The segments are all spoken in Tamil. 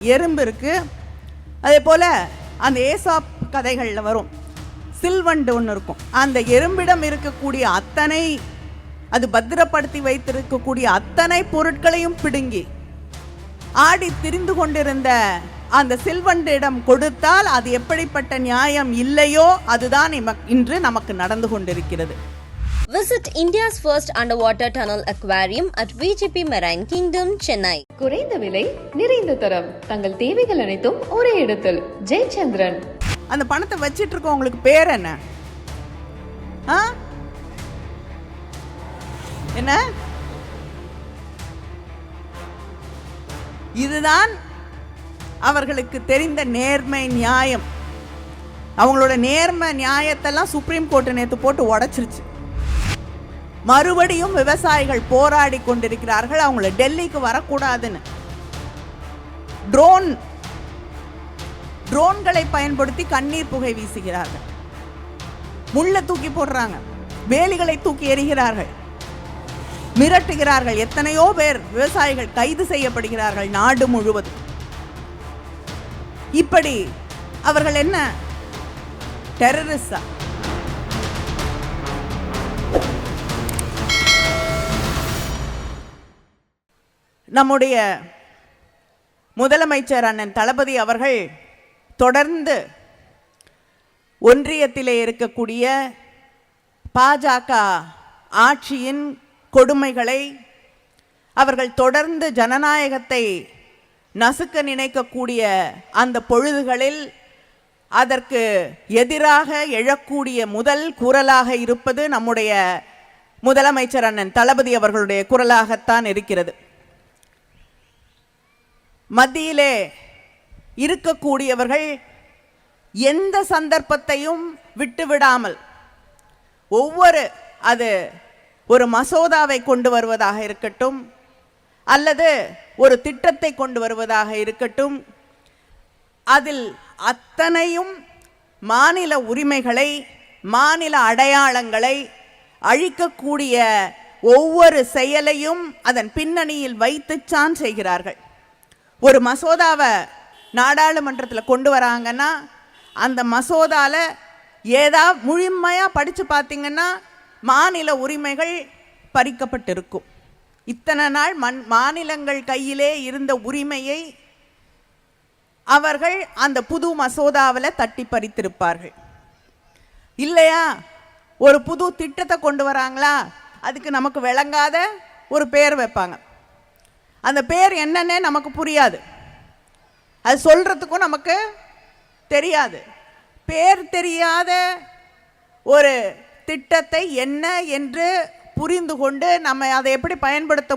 எறும்பு இருக்கு. அதே போல அந்த ஏசாப் கதைகளில் வரும் சில்வண்டு ஒன்று இருக்கும். அந்த எறும்பிடம் இருக்கக்கூடிய அத்தனை, அது பத்திரப்படுத்தி வைத்திருக்கக்கூடிய அத்தனை பொருட்களையும் பிடுங்கி ஆடி திரிந்து கொண்டிருந்த அந்த சில்வண்டிடம் கொடுத்தால் அது எப்படிப்பட்ட நியாயம் இல்லையோ அதுதான் இன்று நமக்கு நடந்து கொண்டிருக்கிறது. Visit India's first underwater tunnel aquarium at VGP Marine Kingdom, Chennai. குறைந்த விலை, நிறைந்த தரம், தங்கள் தேவைகள் அனைத்தும் ஒரே இடத்தில். ஜெயச்சந்திரன். அந்த பணத்தை வச்சிட்டு இருக்கவங்களுக்கு பேர் என்ன? என்ன? இதுதான் அவர்களுக்கு தெரிந்த நேர்மை, நியாயம். அவங்களோட நேர்மை நியாயத்தெல்லாம் சுப்ரீம் கோர்ட் நேற்று போட்டு உடைச்சிருச்சு. மறுபடியும் விவசாயிகள் போராடி கொண்டிருக்கிறார்கள் அவங்கள டெல்லிக்கு வரக்கூடாதுன்னு. ட்ரோன்களை பயன்படுத்தி கண்ணீர் புகை வீசுகிறார்கள், முள்ள தூக்கி போடுறாங்க, வேலிகளை தூக்கி எறிகிறார்கள், மிரட்டுகிறார்கள். எத்தனையோ பேர் விவசாயிகள் கைது செய்யப்படுகிறார்கள் நாடு முழுவதும். இப்படி அவர்கள் என்ன டெரரிஸ்டா? நம்முடைய முதலமைச்சர் அண்ணன் தளபதி அவர்கள் தொடர்ந்து ஒன்றியத்திலே இருக்கக்கூடிய பாஜக ஆட்சியின் கொடுமைகளை, அவர்கள் தொடர்ந்து ஜனநாயகத்தை நசுக்க நினைக்கக்கூடிய அந்த பொழுதுகளில் அதற்கு எதிராக எழக்கூடிய முதல் குரலாக இருப்பது நம்முடைய முதலமைச்சர் அண்ணன் தளபதி அவர்களுடைய குரலாகத்தான் இருக்கிறது. மத்தியிலே இருக்கக்கூடியவர்கள் எந்த சந்தர்ப்பத்தையும் விட்டுவிடாமல் அது ஒரு மசோதாவை கொண்டு வருவதாக இருக்கட்டும், அல்லது ஒரு திட்டத்தை கொண்டு வருவதாக இருக்கட்டும், அதில் அத்தனையும் மாநில உரிமைகளை, மாநில அடையாளங்களை அழிக்கக்கூடிய ஒவ்வொரு செயலையும் அதன் பின்னணியில் வைத்துச்சான் செய்கிறார்கள். ஒரு மசோதாவை நாடாளுமன்றத்தில் கொண்டு வராங்கன்னா அந்த மசோதாவில் ஏதாவது முழுமையாக படித்து பார்த்தீங்கன்னா மாநில உரிமைகள் பறிக்கப்பட்டிருக்கும். இத்தனை நாள் மாநிலங்கள் கையிலே இருந்த உரிமையை அவர்கள் அந்த புது மசோதாவில் தட்டி பறித்திருப்பார்கள். இல்லையா, ஒரு புது திட்டத்தை கொண்டு வராங்களா, அதுக்கு நமக்கு விளங்காத ஒரு பெயர் வைப்பாங்க. அந்த பேர் என்னன்னே நமக்கு புரியாது, அது சொல்றதுக்கும் நமக்கு தெரியாது. பேர் தெரியாத ஒரு திட்டத்தை என்ன என்று புரிந்து கொண்டு நம்ம அதை எப்படி பயன்படுத்த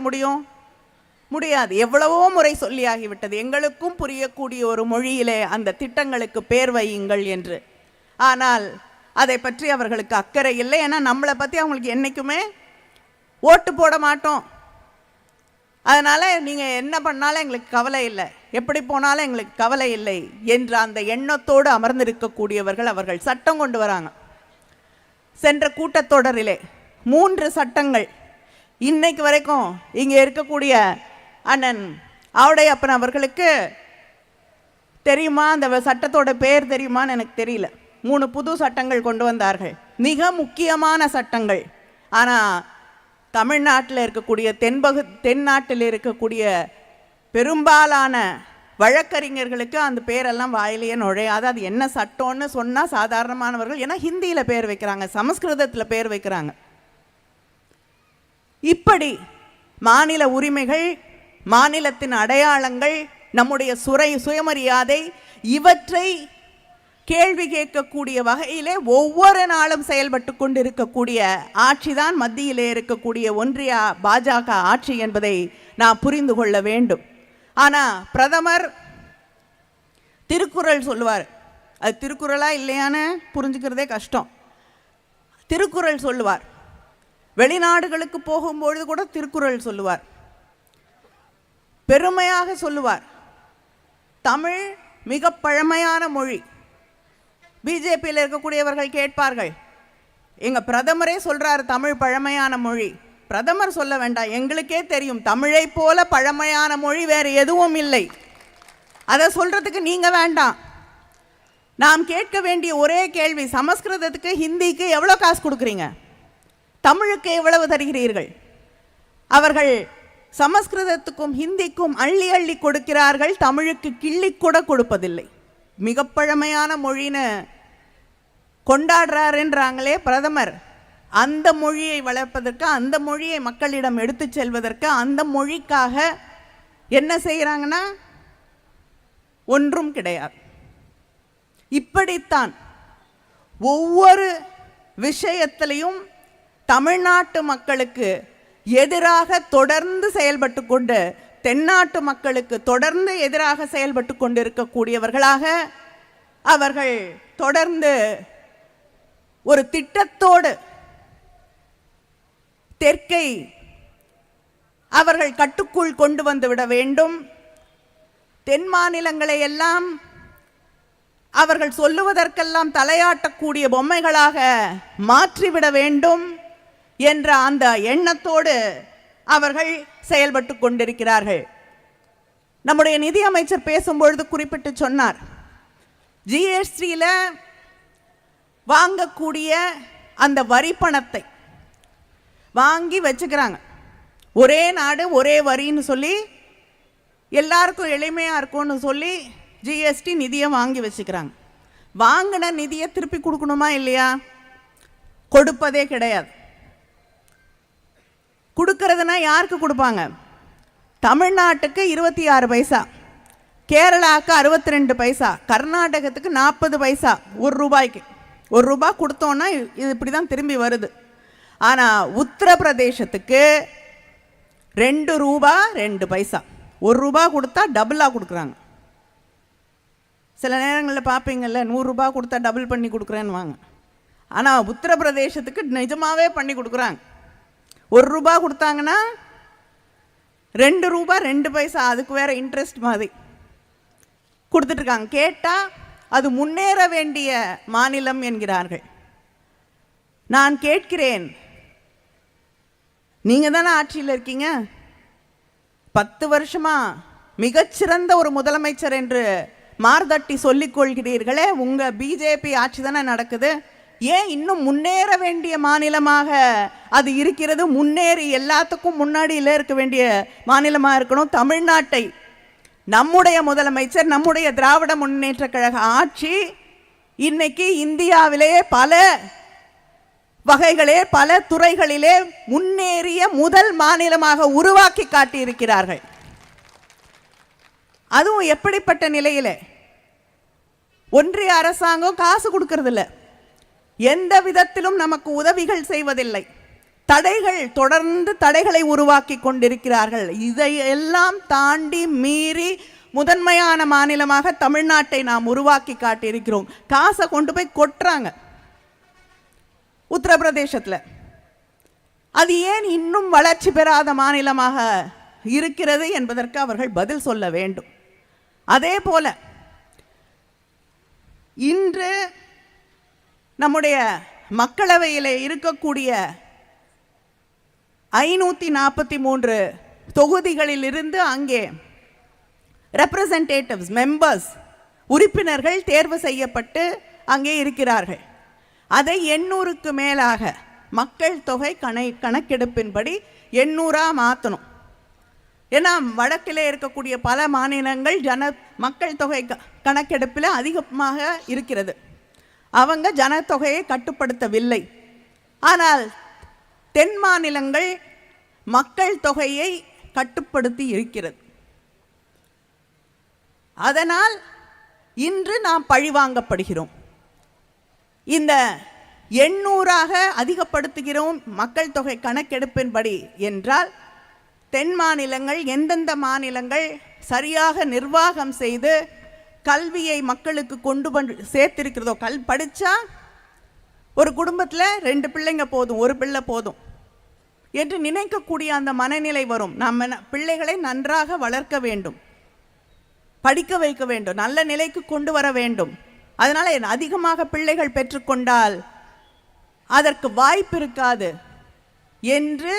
முடியாது. எவ்வளவோ முறை சொல்லியாகிவிட்டது, எங்களுக்கும் புரியக்கூடிய ஒரு மொழியிலே அந்த திட்டங்களுக்கு பேர் வையுங்கள் என்று. ஆனால் அதை பற்றி அவர்களுக்கு அக்கறை இல்லை. ஏன்னா நம்மளை பற்றி அவங்களுக்கு என்றைக்குமே ஓட்டு போட மாட்டோம், அதனால் நீங்கள் என்ன பண்ணாலும் எங்களுக்கு கவலை இல்லை, எப்படி போனாலும் எங்களுக்கு கவலை இல்லை என்ற அந்த எண்ணத்தோடு அமர்ந்திருக்கக்கூடியவர்கள் அவர்கள் சட்டம் கொண்டு வராங்க. சென்ற கூட்டத்தொடரிலே 3 சட்டங்கள் இன்னைக்கு வரைக்கும் இங்கே இருக்கக்கூடிய அண்ணன் ஆவுடையப்பன் அவர்களுக்கு தெரியுமா, அந்த சட்டத்தோட பேர் தெரியுமான்னு எனக்கு தெரியல. 3 புது சட்டங்கள் கொண்டு வந்தார்கள், மிக முக்கியமான சட்டங்கள். ஆனால் தமிழ்நாட்டில் இருக்கக்கூடிய தென்னாட்டில் இருக்கக்கூடிய பெரும்பாலான வழக்கறிஞர்களுக்கு அந்த பேரெல்லாம் வாயிலேயே நுழையாது. அது என்ன சட்டம்னு சொன்னால் சாதாரணமானவர்கள், ஏன்னா ஹிந்தியில் பேர் வைக்கிறாங்க, சமஸ்கிருதத்தில் பேர் வைக்கிறாங்க. இப்படி மாநில உரிமைகள், மாநிலத்தின் அடையாளங்கள், நம்முடைய சுயமரியாதை, இவற்றை கேள்வி கேட்கக்கூடிய வகையிலே ஒவ்வொரு நாளும் செயல்பட்டு கொண்டிருக்கக்கூடிய ஆட்சிதான் மத்தியிலே இருக்கக்கூடிய ஒன்றிய பாஜக ஆட்சி என்பதை நாம் புரிந்து கொள்ள வேண்டும். ஆனால் பிரதமர் திருக்குறள் சொல்லுவார், அது திருக்குறளா இல்லையான்னு புரிஞ்சுக்கிறதே கஷ்டம். திருக்குறள் சொல்லுவார், வெளிநாடுகளுக்கு போகும்பொழுது கூட திருக்குறள் சொல்லுவார், பெருமையாக சொல்லுவார். தமிழ் மிக பழமையான மொழி. பிஜேபியில் இருக்கக்கூடியவர்கள் கேட்பார்கள், எங்கள் பிரதமரே சொல்கிறார் தமிழ் பழமையான மொழி. பிரதமர் சொல்ல வேண்டாம், எங்களுக்கே தெரியும் தமிழை போல பழமையான மொழி வேறு எதுவும் இல்லை. அதை சொல்றதுக்கு நீங்க வேண்டாம். நாம் கேட்க வேண்டிய ஒரே கேள்வி, சமஸ்கிருதத்துக்கு ஹிந்திக்கு எவ்வளோ காசு கொடுக்குறீங்க, தமிழுக்கு எவ்வளவு தருகிறீர்கள்? அவர்கள் சமஸ்கிருதத்துக்கும் ஹிந்திக்கும் அள்ளி அள்ளி கொடுக்கிறார்கள், தமிழுக்கு கிள்ளி கூட கொடுப்பதில்லை. மிக பழமையான மொழின்னு கொண்டாடுறாருன்றாங்களே பிரதமர், அந்த மொழியை வளர்ப்பதற்கு, அந்த மொழியை மக்களிடம் எடுத்து செல்வதற்கு, அந்த மொழிக்காக என்ன செய்கிறாங்கன்னா ஒன்றும் கிடையாது. இப்படித்தான் ஒவ்வொரு விஷயத்திலையும் தமிழ்நாட்டு மக்களுக்கு எதிராக தொடர்ந்து செயல்பட்டு கொண்டு, தென்னாட்டு மக்களுக்கு தொடர்ந்து எதிராக செயல்பட்டு கொண்டிருக்கக்கூடியவர்களாக அவர்கள் தொடர்ந்து ஒரு திட்டத்தோடு தெற்கை அவர்கள் கட்டுக்குள் கொண்டு வந்து விட வேண்டும், தென் மாநிலங்களை எல்லாம் அவர்கள் சொல்லுவதற்கெல்லாம் தலையாட்டக்கூடிய பொம்மைகளாக மாற்றிவிட வேண்டும் என்ற அந்த எண்ணத்தோடு அவர்கள் செயல்பட்டு கொண்டிருக்கிறார்கள். நம்முடைய நிதி அமைச்சர் பேசும்பொழுது குறிப்பிட்டு சொன்னார், ஜிஎஸ்டியில் வாங்கக்கூடிய அந்த வரி பணத்தை வாங்கி வச்சுக்கிறாங்க. ஒரே நாடு ஒரே வரின்னு சொல்லி எல்லாருக்கும் எளிமையாக இருக்கும்னு சொல்லி ஜிஎஸ்டி நிதியை வாங்கி வச்சுக்கிறாங்க. வாங்கின நிதியை திருப்பி கொடுக்கணுமா இல்லையா? கொடுப்பதே கிடையாது. கொடுக்கறதுனா யாருக்கு கொடுப்பாங்க? தமிழ்நாட்டுக்கு 26 பைசா, கேரளாவுக்கு 62 பைசா, கர்நாடகத்துக்கு 40 பைசா. ஒரு ரூபாய் கொடுத்தோன்னா இது இப்படி தான் திரும்பி வருது. ஆனால் உத்தரப்பிரதேசத்துக்கு 2 ரூபாய் 2 பைசா. 1 ரூபாய் கொடுத்தா டபுளாக கொடுக்குறாங்க. சில நேரங்களில் பார்ப்பீங்கள்ல, 100 ரூபாய் கொடுத்தா டபுள் பண்ணி கொடுக்குறேன்னு வாங்க. ஆனால் உத்தரப்பிரதேசத்துக்கு நிஜமாகவே பண்ணி கொடுக்குறாங்க. 1 ரூபாய் கொடுத்தாங்கன்னா 2 ரூபாய் 2 பைசா, அதுக்கு வேற இன்ட்ரெஸ்ட் மாதிரி கொடுத்துட்ருக்காங்க. கேட்டால் அது முன்னேற வேண்டிய மாநிலம் என்கிறார்கள். நான் கேட்கிறேன், நீங்கள் தானே ஆட்சியில் இருக்கீங்க, 10 வருஷமா மிகச்சிறந்த ஒரு முதலமைச்சர் என்று மார்தட்டி சொல்லிக் கொள்கிறீர்களே, உங்கள் பிஜேபி ஆட்சி தானே நடக்குது, ஏன் இன்னும் முன்னேற வேண்டிய மாநிலமாக அது இருக்கிறது? முன்னேறி எல்லாத்துக்கும் முன்னாடியில் இருக்க வேண்டிய மாநிலமாக இருக்கணும். தமிழ்நாட்டை நம்முடைய முதலமைச்சர், நம்முடைய திராவிட முன்னேற்ற கழக ஆட்சி இன்னைக்கு இந்தியாவிலே பல வகைகளே பல துறைகளிலே முன்னேறிய முதல் மாநிலமாக உருவாக்கி காட்டியிருக்கிறார்கள். அதுவும் எப்படிப்பட்ட நிலையிலே? ஒன்றிய அரசாங்கம் காசு கொடுக்கறதில்ல, எந்த விதத்திலும் நமக்கு உதவிகள் செய்வதில்லை, தொடர்ந்து தடைகளை உருவாக்கி கொண்டிருக்கிறார்கள். இதையெல்லாம் தாண்டி மீறி முதன்மையான மாநிலமாக தமிழ்நாட்டை நாம் உருவாக்கி காட்டியிருக்கிறோம். காசை கொண்டு போய் கொட்டுறாங்க உத்தரப்பிரதேசத்தில். அது ஏன் இன்னும் வளர்ச்சி பெறாத மாநிலமாக இருக்கிறது என்பதற்கு அவர்கள் பதில் சொல்ல வேண்டும். அதே போல இன்று நம்முடைய மக்களவையில் இருக்கக்கூடிய 543 தொகுதிகளில் இருந்து அங்கே ரெப்ரசன்டேட்டிவ்ஸ், மெம்பர்ஸ், உறுப்பினர்கள் தேர்வு செய்யப்பட்டு அங்கே இருக்கிறார்கள். அதை 800க்கு மேலாக மக்கள் தொகை கணக்கெடுப்பின்படி 800ஆக மாற்றணும். ஏன்னா வடக்கிலே இருக்கக்கூடிய பல மாநிலங்கள் மக்கள் தொகை கணக்கெடுப்பில் அதிகமாக இருக்கிறது. அவங்க ஜனத்தொகையை கட்டுப்படுத்தவில்லை. ஆனால் தென் மாநிலங்கள் மக்கள் தொகையை கட்டுப்படுத்தி இருக்கிறது. அதனால் இன்று நாம் பழிவாங்கப்படுகிறோம். இந்த 800ஆக அதிகப்படுத்துகிறோம் மக்கள் தொகை கணக்கெடுப்பின்படி என்றால், தென் மாநிலங்கள் எந்தெந்த மாநிலங்கள் சரியாக நிர்வாகம் செய்து கல்வியை மக்களுக்கு கொண்டு சேர்த்திருக்கிறதோ, படித்தா ஒரு குடும்பத்தில் 2 பிள்ளைங்க போதும், 1 பிள்ளை போதும் என்று நினைக்கக்கூடிய அந்த மனநிலை வரும். நம்ம பிள்ளைகளை நன்றாக வளர்க்க வேண்டும், படிக்க வைக்க வேண்டும், நல்ல நிலைக்கு கொண்டு வர வேண்டும். அதனால் அதிகமாக பிள்ளைகள் பெற்றுக்கொண்டால் அதற்கு வாய்ப்பு இருக்காது என்று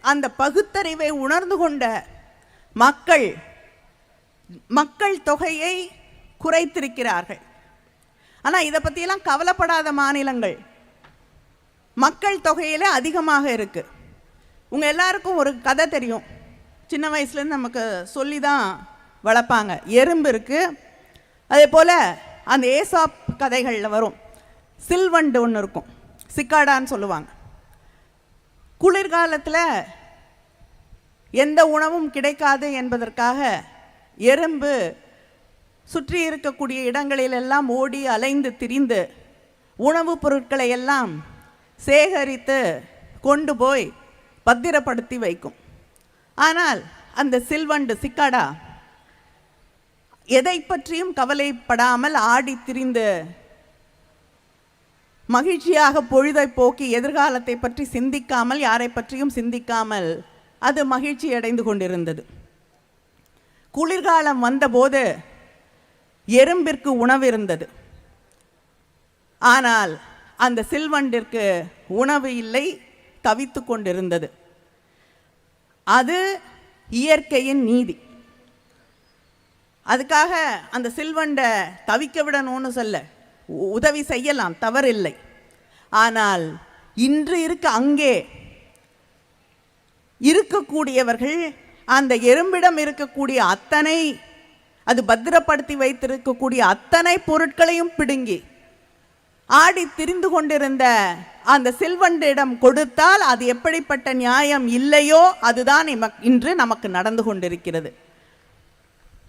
அந்த பகுத்தறிவை உணர்ந்து கொண்ட மக்கள் மக்கள் தொகையை குறைத்திருக்கிறார்கள். ஆனால் இதை பற்றியெல்லாம் கவலைப்படாத மாநிலங்கள் மக்கள் தொகையில் அதிகமாக இருக்கு. உங்கள் எல்லாருக்கும் ஒரு கதை தெரியும், சின்ன வயசுலேருந்து நமக்கு சொல்லி தான் வளர்ப்பாங்க. எறும்பு இருக்குது, அதே போல் அந்த ஏசாப் கதைகளில் வரும் சில்வண்டு ஒன்று இருக்கும், சிக்காடான்னு சொல்லுவாங்க. குளிர்காலத்தில் எந்த உணவும் கிடைக்காது என்பதற்காக எறும்பு சுற்றி இருக்கக்கூடிய இடங்களிலெல்லாம் ஓடி அலைந்து திரிந்து உணவுப் பொருட்களை எல்லாம் சேகரித்து கொண்டு போய் பத்திரப்படுத்தி வைக்கும். ஆனால் அந்த சில்வண்டு சிக்காடா எதை பற்றியும் கவலைப்படாமல் ஆடி திரிந்து மகிழ்ச்சியாக பொழுதை போக்கி எதிர்காலத்தை பற்றி சிந்திக்காமல், யாரை பற்றியும் சிந்திக்காமல் அது மகிழ்ச்சி அடைந்து கொண்டிருந்தது. குளிர்காலம் வந்தபோது எறும்பிற்கு உணவு இருந்தது. ஆனால் அந்த சில்வண்டிற்கு உணவு இல்லை, தவித்து கொண்டிருந்தது. அது இயற்கையின் நீதி. அதுக்காக அந்த சில்வண்டை தவிக்க விடணும்னு சொல்ல, உதவி செய்யலாம், தவறில்லை. ஆனால் இன்று அங்கே இருக்கக்கூடியவர்கள் அந்த எறும்பிடம் இருக்கக்கூடிய அத்தனை, அது பத்திரப்படுத்தி வைத்திருக்கக்கூடிய அத்தனை பொருட்களையும் பிடுங்கி ஆடி திரிந்து கொண்டிருந்த அந்த சில்வண்டிடம் கொடுத்தால் அது எப்படிப்பட்ட நியாயம் இல்லையோ அதுதான் இன்று நமக்கு நடந்து கொண்டிருக்கிறது.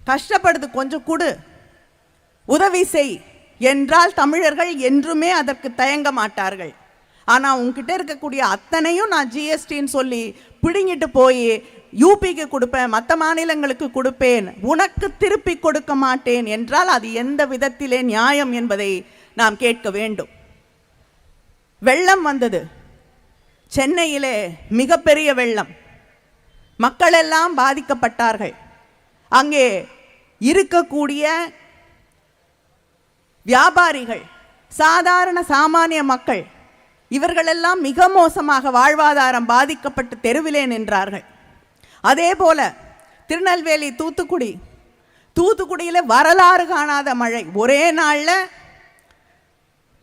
கஷ்டப்படுது, கொஞ்சம் கொடு, உதவி செய் என்றால் தமிழர்கள் என்றுமே அதற்கு தயங்க மாட்டார்கள். ஆனால் உங்ககிட்ட இருக்கக்கூடிய அத்தனையும் நான் ஜிஎஸ்டின்னு சொல்லி பிடுங்கிட்டு போய் யூபிக்கு கொடுப்பேன், மற்ற மாநிலங்களுக்கு கொடுப்பேன், உனக்கு திருப்பி கொடுக்க மாட்டேன் என்றால் அது எந்த விதத்திலே நியாயம் என்பதை நாம் கேட்க வேண்டும். வெள்ளம் வந்தது, சென்னையிலே மிகப்பெரிய வெள்ளம், மக்கள் எல்லாம் பாதிக்கப்பட்டார்கள். அங்கே இருக்கக்கூடிய வியாபாரிகள், சாதாரண சாமானிய மக்கள், இவர்களெல்லாம் மிக மோசமாக வாழ்வாதாரம் பாதிக்கப்பட்டு தெருவிலே நின்றார்கள். அதே போல திருநெல்வேலி, தூத்துக்குடியில் வரலாறு காணாத மழை, ஒரே நாளில்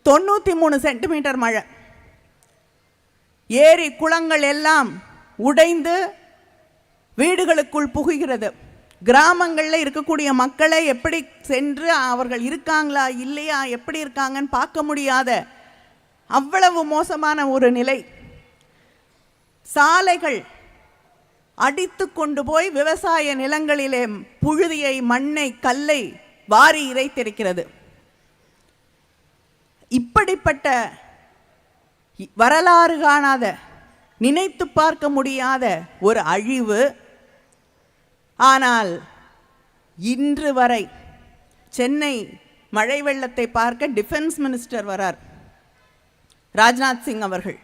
93 சென்டிமீட்டர் மழை. ஏரி குளங்கள் எல்லாம் உடைந்து வீடுகளுக்குள் புகுகிறது. கிராமங்களில் இருக்கக்கூடிய மக்களை எப்படி சென்று அவர்கள் இருக்காங்களா இல்லையா, எப்படி இருக்காங்கன்னு பார்க்க முடியாத அவ்வளவு மோசமான ஒரு நிலை. சாலைகள் அடித்து கொண்டு போய் விவசாய நிலங்களிலே புழுதியை, மண்ணை, கல்லை வாரி இறைத்திருக்கிறது. இப்படிப்பட்ட வரலாறு காணாத, நினைத்து பார்க்க முடியாத ஒரு அழிவு. ஆனால் இன்று வரை சென்னை மழை வெள்ளத்தை பார்க்க டிஃபென்ஸ் மினிஸ்டர் வரார், ராஜ்நாத் சிங் அவர்கள்.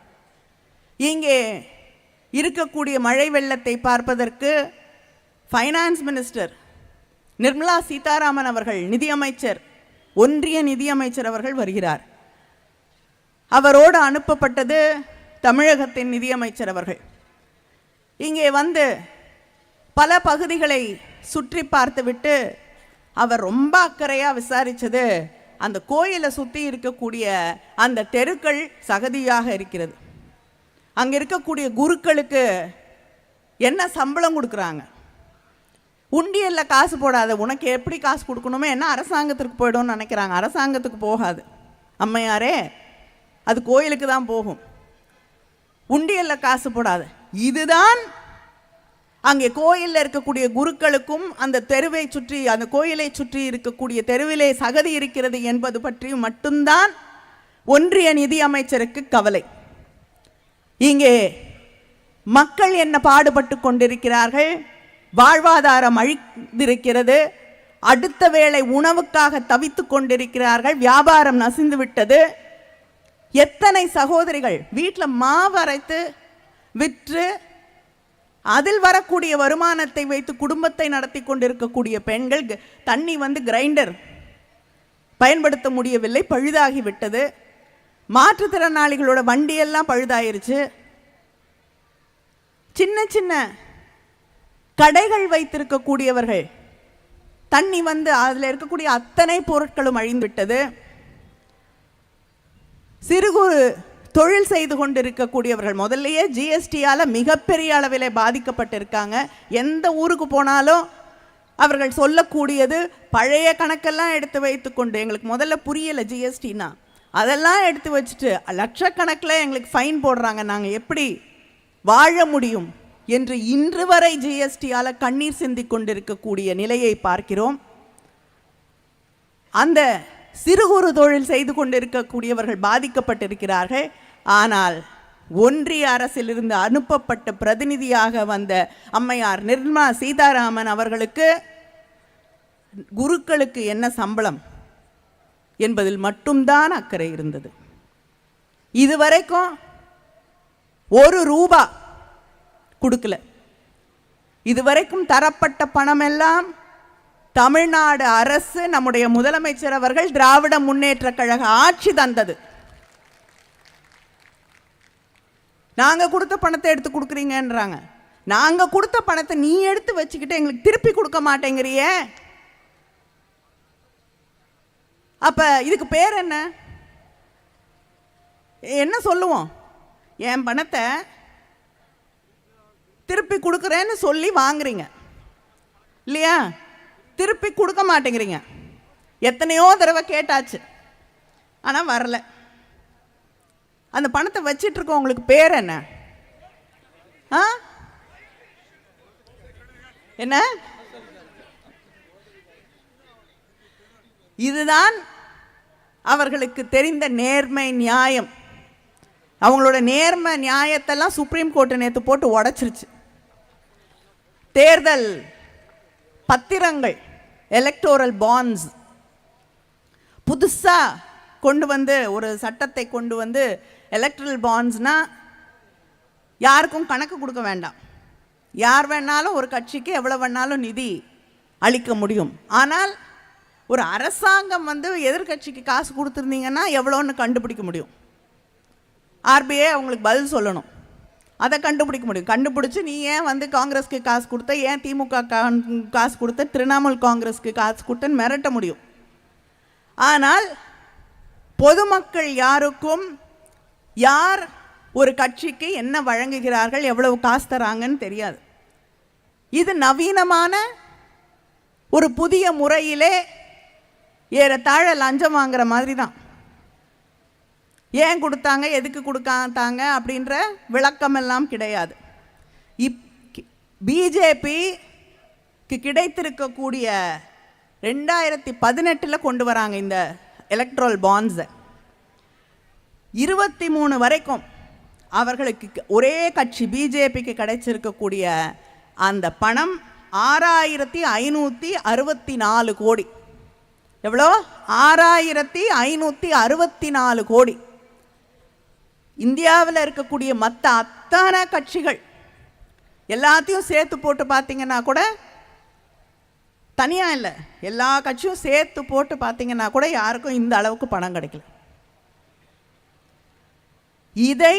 இங்கே இருக்கக்கூடிய மழை வெள்ளத்தை பார்ப்பதற்கு ஃபைனான்ஸ் மினிஸ்டர் நிர்மலா சீதாராமன் அவர்கள், நிதியமைச்சர், ஒன்றிய நிதியமைச்சர் அவர்கள் வருகிறார். அவரோடு அனுப்பப்பட்டது தமிழகத்தின் நிதியமைச்சர் அவர்கள். இங்கே வந்து பல பகுதிகளை சுற்றி பார்த்துவிட்டு அவர் ரொம்ப அக்கறையாக விசாரித்தது அந்த கோயிலை சுற்றி இருக்கக்கூடிய அந்த தெருக்கள் சகதியாக இருக்கிறது. அங்கே இருக்கக்கூடிய குருக்களுக்கு என்ன சம்பளம் கொடுக்குறாங்க? உண்டியலில் காசு போடாத, உனக்கு எப்படி காசு கொடுக்கணுமோ என்ன அரசாங்கத்திற்கு போய்டும்னு நினைக்கிறாங்க. அரசாங்கத்துக்கு போகாது அம்மையாரே, அது கோயிலுக்கு தான் போகும். உண்டியலில் காசு போடாத. இதுதான் அங்கே கோயிலில் இருக்கக்கூடிய குருக்களுக்கும் அந்த தெருவை சுற்றி, அந்த கோயிலை சுற்றி இருக்கக்கூடிய தெருவிலே சகதி இருக்கிறது என்பது பற்றி மட்டும்தான் ஒன்றிய நிதி அமைச்சருக்கு கவலை. இங்கே மக்கள் என்ன பாடுபட்டு கொண்டிருக்கிறார்கள், வாழ்வாதாரம் அழிந்திருக்கிறது, அடுத்த வேளை உணவுக்காக தவித்து கொண்டிருக்கிறார்கள், வியாபாரம் நசிந்து விட்டது. எத்தனை சகோதரிகள் வீட்டில் மாவு அரைத்து விற்று அதில் வரக்கூடிய வருமானத்தை வைத்து குடும்பத்தை நடத்தி கொண்டிருக்கக்கூடிய பெண்கள், தண்ணி கிரைண்டர் பயன்படுத்த முடியவில்லை, பழுதாகிவிட்டது. மாற்றுத்திறனாளிகளோட வண்டியெல்லாம் பழுதாயிருச்சு. சின்ன சின்ன கடைகள் வைத்திருக்கக்கூடியவர்கள் தண்ணி வந்து அதில் இருக்கக்கூடிய அத்தனை பொருட்களும் அழிந்து விட்டது. சிறு குறு தொழில் செய்து கொண்டு இருக்கக்கூடியவர்கள் முதல்லையே ஜிஎஸ்டியால் மிகப்பெரிய அளவில் பாதிக்கப்பட்டிருக்காங்க. எந்த ஊருக்கு போனாலும் அவர்கள் சொல்லக்கூடியது பழைய கணக்கெல்லாம் எடுத்து வைத்துக்கொண்டு, எங்களுக்கு முதல்ல புரியலை ஜிஎஸ்டின்னா, அதெல்லாம் எடுத்து வச்சுட்டு லட்சக்கணக்கில் எங்களுக்கு ஃபைன் போடுறாங்க, நாங்கள் எப்படி வாழ முடியும் என்று இன்று வரை ஜிஎஸ்டியால் கண்ணீர் சிந்திக் கொண்டிருக்கக்கூடிய நிலையை பார்க்கிறோம். அந்த சிறு குறு தொழில் செய்து கொண்டிருக்கக்கூடியவர்கள் பாதிக்கப்பட்டிருக்கிறார்கள். ஆனால் ஒன்றிய அரசிலிருந்து அனுப்பப்பட்ட பிரதிநிதியாக வந்த அம்மையார் நிர்மலா சீதாராமன் அவர்களுக்கு குருக்களுக்கு என்ன சம்பளம் என்பதில் மட்டும்தான் அக்கறை இருந்தது. இதுவரைக்கும் ₹1 கொடுக்கல. இதுவரைக்கும் தரப்பட்ட பணமெல்லாம் தமிழ்நாடு அரசு, நம்முடைய முதலமைச்சர் அவர்கள், திராவிட முன்னேற்ற கழக ஆட்சி தந்தது. நாங்கள் கொடுத்த பணத்தை எடுத்து கொடுக்குறீங்கன்றாங்க. நாங்கள் கொடுத்த பணத்தை நீ எடுத்து வச்சுக்கிட்டு எங்களுக்கு திருப்பி கொடுக்க மாட்டேங்கிறியே, அப்ப இதுக்கு பேர் என்ன? என்ன சொல்லுவோம்? என் பணத்தை திருப்பி கொடுக்குறேன்னு சொல்லி வாங்குறீங்க இல்லையா, திருப்பி கொடுக்க மாட்டேங்கிறீங்க. எத்தனையோ தடவை கேட்டாச்சு, ஆனால் வரல. அந்த பணத்தை வச்சிட்டு இருக்கோம், உங்களுக்கு பேர் என்ன? என்ன? இதுதான் அவர்களுக்கு தெரிந்த நேர்மை நியாயம். அவங்களோட நேர்மை நியாயத்தெல்லாம் சுப்ரீம் கோர்ட்டு நேற்று போட்டு உடைச்சிருச்சு. தேர்தல் பத்திரங்கள், எலக்டோரல் பாண்ட்ஸ் புதுசாக கொண்டு வந்து ஒரு சட்டத்தை கொண்டு வந்து, எலக்ட்ரல் பாண்ட்ஸ்னா யாருக்கும் கணக்கு கொடுக்க வேண்டாம், யார் வேணாலும் ஒரு கட்சிக்கு எவ்வளோ வேணாலும் நிதி அளிக்க முடியும். ஆனால் ஒரு அரசாங்கம் வந்து எதிர்கட்சிக்கு காசு கொடுத்துருந்தீங்கன்னா எவ்வளோன்னு கண்டுபிடிக்க முடியும். ஆர்பிஐ அவங்களுக்கு பதில் சொல்லணும், அதை கண்டுபிடிக்க முடியும். கண்டுபிடிச்சி நீ ஏன் வந்து காங்கிரஸ்க்கு காசு கொடுத்த, ஏன் திமுக காசு கொடுத்த, திரிணாமுல் காங்கிரஸ்க்கு காசு கொடுத்தன்னு மிரட்ட முடியும். ஆனால் பொதுமக்கள் யாருக்கும் யார் ஒரு கட்சிக்கு என்ன வழங்குகிறார்கள், எவ்வளவு காசு தராங்கன்னு தெரியாது. இது நவீனமான ஒரு புதிய முறையிலே ஏறத்தாழ லஞ்சம் வாங்குற மாதிரி தான். ஏன் கொடுத்தாங்க, எதுக்கு கொடுத்தாங்க அப்படின்ற விளக்கம் எல்லாம் கிடையாது. பிஜேபிக்கு கிடைத்திருக்கக்கூடிய 2018 கொண்டு வராங்க இந்த எலக்ட்ரல் பாண்ட்ஸை. 23 வரைக்கும் அவர்களுக்கு ஒரே கட்சி பிஜேபிக்கு கிடைச்சிருக்கக்கூடிய அந்த பணம் 6564 கோடி. எவ்வளோ? 6564 கோடி. இந்தியாவில் இருக்கக்கூடிய மற்ற அத்தனை கட்சிகள் எல்லாத்தையும் சேர்த்து போட்டு பார்த்தீங்கன்னா கூட, தனியாக இல்லை, எல்லா கட்சியும் சேர்த்து போட்டு பார்த்தீங்கன்னா கூட யாருக்கும் இந்த அளவுக்கு பணம் கிடைக்கல. இதை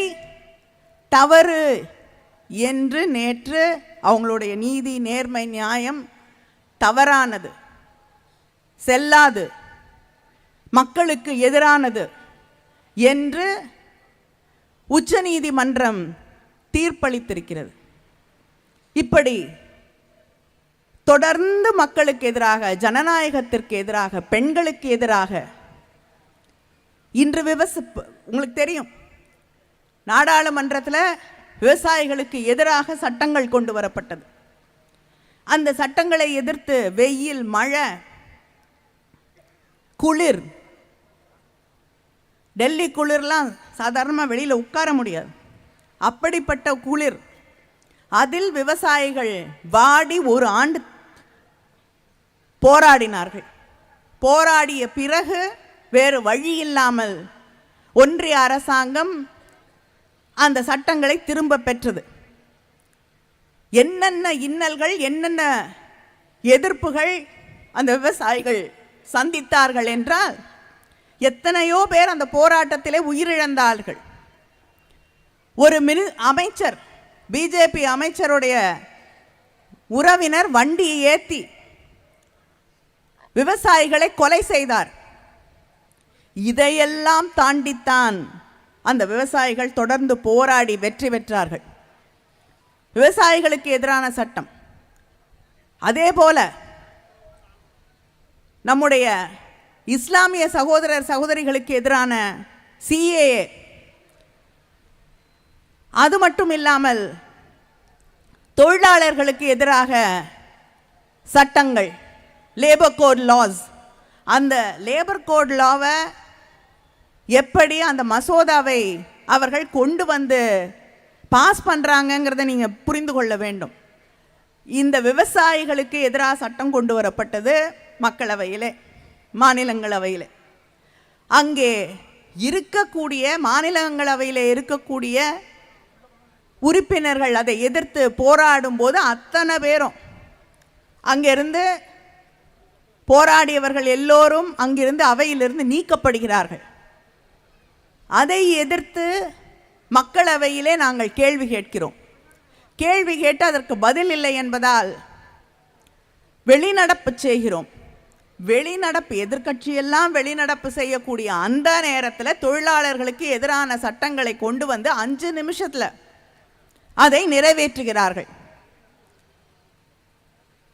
தவறு என்று நேற்று அவங்களுடைய நீதி, நேர்மை, நியாயம் தவறானது, செல்லாது, மக்களுக்கு எதிரானது என்று உச்சநீதிமன்றம் தீர்ப்பளித்திருக்கிறது. இப்படி தொடர்ந்து மக்களுக்கு எதிராக, ஜனநாயகத்திற்கு எதிராக, பெண்களுக்கு எதிராக இன்று உங்களுக்கு தெரியும், நாடாளுமன்றத்தில் விவசாயிகளுக்கு எதிராக சட்டங்கள் கொண்டு வரப்பட்டது. அந்த சட்டங்களை எதிர்த்து வெயில், மழை, குளிர், டெல்லி குளிர்லாம் சாதாரணமாக வெளியில் உட்கார முடியாது, அப்படிப்பட்ட குளிர், அதில் விவசாயிகள் வாடி 1 ஆண்டு போராடினார்கள். போராடிய பிறகு வேறு வழி இல்லாமல் ஒன்றிய அரசாங்கம் அந்த சட்டங்களை திரும்ப பெற்றது. என்னென்ன இன்னல்கள், என்னென்ன எதிர்ப்புகள் அந்த விவசாயிகள் சந்தித்தார்கள் என்றால், எத்தனையோ பேர் அந்த போராட்டத்திலே உயிரிழந்தார்கள். ஒரு அமைச்சர், பிஜேபி அமைச்சருடைய உறவினர் வண்டியை ஏற்றி விவசாயிகளை கொலை செய்தார். இதையெல்லாம் தாண்டித்தான் அந்த விவசாயிகள் தொடர்ந்து போராடி வெற்றி பெற்றார்கள். விவசாயிகளுக்கு எதிரான சட்டம். அதே போல நம்முடைய இஸ்லாமிய சகோதரர் சகோதரிகளுக்கு எதிரான CAA, அது மட்டும் இல்லாமல் தொழிலாளர்களுக்கு எதிராக சட்டங்கள், லேபர் கோட் லாஸ், அந்த லேபர் கோட் லாவை எப்படி அந்த மசோதாவை அவர்கள் கொண்டு வந்து பாஸ் பண்ணுறாங்கங்கிறத நீங்கள் புரிந்து கொள்ள வேண்டும். இந்த விவசாயிகளுக்கு எதிராக சட்டம் கொண்டு வரப்பட்டது மக்களவையிலே, மாநிலங்களவையிலே. அங்கே இருக்கக்கூடிய மாநிலங்களவையில் இருக்கக்கூடிய உறுப்பினர்கள் அதை எதிர்த்து போராடும் போது அத்தனை பேரும் அங்கிருந்து போராடியவர்கள் எல்லோரும் அங்கிருந்து அவையிலிருந்து நீக்கப்படுகிறார்கள். அதை எதிர்த்து மக்களவையிலே நாங்கள் கேள்வி கேட்கிறோம். கேள்வி கேட்டு அதற்கு பதில் இல்லை என்பதால் வெளிநடப்பு செய்கிறோம். வெளிநடப்பு, எதிர்க்கட்சியெல்லாம் வெளிநடப்பு செய்யக்கூடிய அந்த நேரத்தில் தொழிலாளர்களுக்கு எதிரான சட்டங்களை கொண்டு வந்து 5 நிமிஷத்தில் அதை நிறைவேற்றுகிறார்கள்.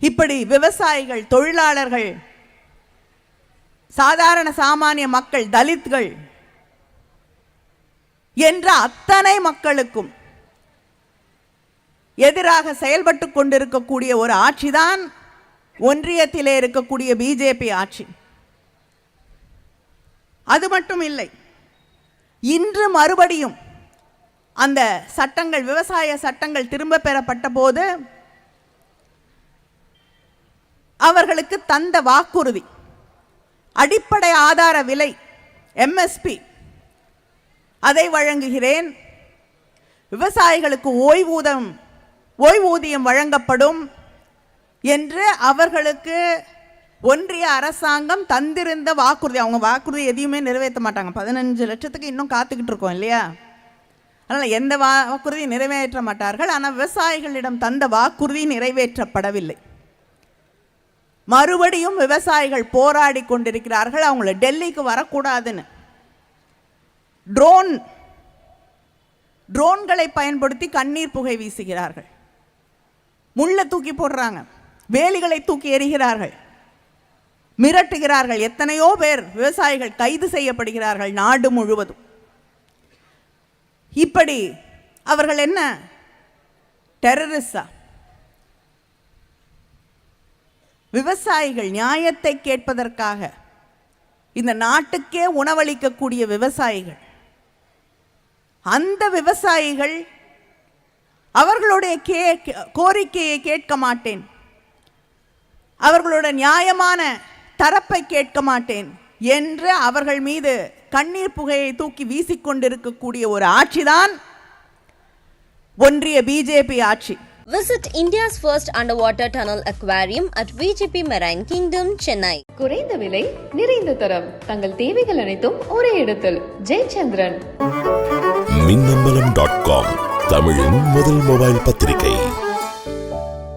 இப்படி விவசாயிகள், தொழிலாளர்கள், சாதாரண சாமானிய மக்கள், தலித்கள் என்ற அத்தனை மக்களுக்கும் எதிராக செயல்பட்டு கொண்டிருக்கக்கூடிய ஒரு ஆட்சிதான் ஒன்றியத்திலே இருக்கக்கூடிய பிஜேபி ஆட்சி. அது மட்டும் இல்லை, இன்று மறுபடியும் அந்த சட்டங்கள், விவசாய சட்டங்கள் திரும்ப பெறப்பட்ட போது அவர்களுக்கு தந்த வாக்குறுதி, அடிப்படை ஆதார விலை MSP அதை வழங்குகிறேன், விவசாயிகளுக்கு ஓய்வூதியம் வழங்கப்படும் என்று அவர்களுக்கு ஒன்றிய அரசாங்கம் தந்திருந்த வாக்குறுதி. அவங்க வாக்குறுதி எதையுமே நிறைவேற்ற மாட்டாங்க. 15 லட்சத்துக்கு இன்னும் காத்துக்கிட்டு இருக்கோம் இல்லையா? அதனால் எந்த வாக்குறுதி நிறைவேற்ற மாட்டார்கள். ஆனால் விவசாயிகளிடம் தந்த வாக்குறுதி நிறைவேற்றப்படவில்லை. மறுபடியும் விவசாயிகள் போராடி கொண்டிருக்கிறார்கள். அவங்கள டெல்லிக்கு வரக்கூடாதுன்னு ட்ரோன்களை பயன்படுத்தி கண்ணீர் புகை வீசுகிறார்கள், முள்ளை தூக்கி போடுறாங்க, வேலிகளை தூக்கி எறிகிறார்கள், மிரட்டுகிறார்கள். எத்தனையோ பேர் விவசாயிகள் கைது செய்யப்படுகிறார்கள் நாடு முழுவதும். இப்படி அவர்கள் என்ன டெரரிஸ்டா? விவசாயிகள் நியாயத்தை கேட்பதற்காக இந்த நாட்டுக்கே உணவளிக்கக்கூடிய விவசாயிகள், அந்த விவசாயிகள் அவர்களுடைய கோரிக்கையை கேட்க மாட்டேன், அவர்களுடைய நியாயமான தரப்பை கேட்க மாட்டேன் என்று அவர்கள் மீது கண்ணீர் புகையை தூக்கி வீசிக்கொண்டிருக்கக்கூடிய ஒரு ஆட்சிதான் ஒன்றிய பிஜேபி ஆட்சி. Visit India's first underwater tunnel aquarium at VGP Marine Kingdom, Chennai. குறைந்த விலை, நிறைந்த தரம், தங்கள் தேவைகள் அனைத்தும் ஒரே இடத்தில். ஜெயச்சந்திரன். மின்னம்பலம்.com, தமிழின் முதல் மொபைல் பத்திரிகை.